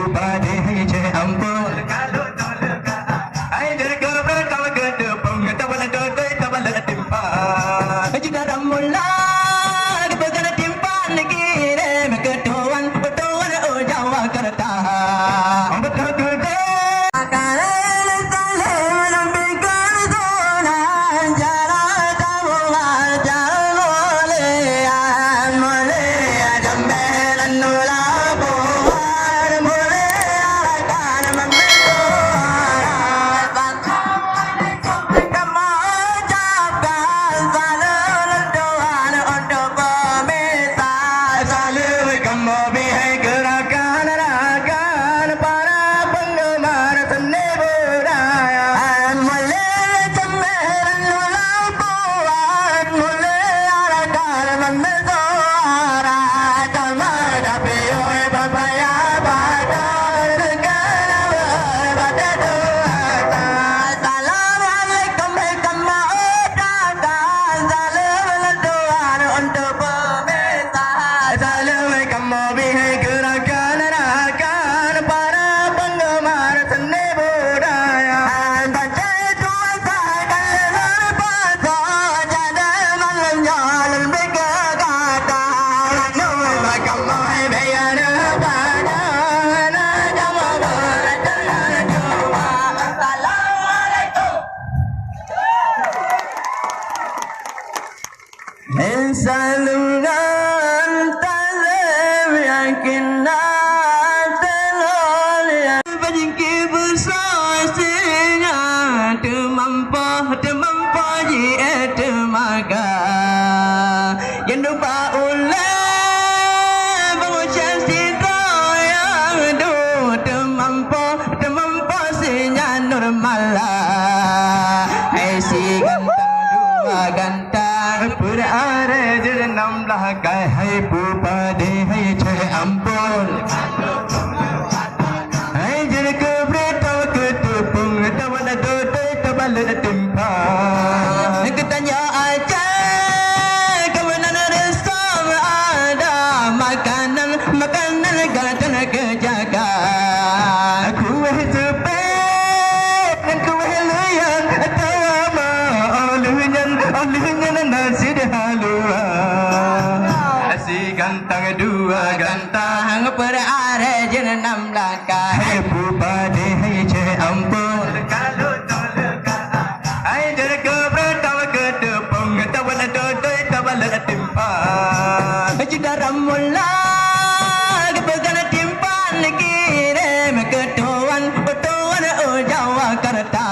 bupati hai je ampun kalau tolga ai derga berkau gedepung tabala doi tabala timpa jika ramulla begal timpan gire meketuan betuan o jawa karta betul gede salungan talem yakin telol bajingki besar singa temampa ji etemaga yang lupa ulah bangsa sito yang do temampa singa normal ai si gantang berare jenam lagai hai bupati hai je ampun hai jer ke berita ketepung tabala doi tabala timpa ketanya aja kebenaran resam ada makanan gatan kejaga kuih sepet dan kuih luyang atama olehnya nasi halua nasi gantang dua gantang berare jenam langkah hai bupati hai je ampun kalau tolga ai derga bertawa gedepung tabala doi tabala timpa jika ramulla begal timpan gire meketuan betuan o jawa karta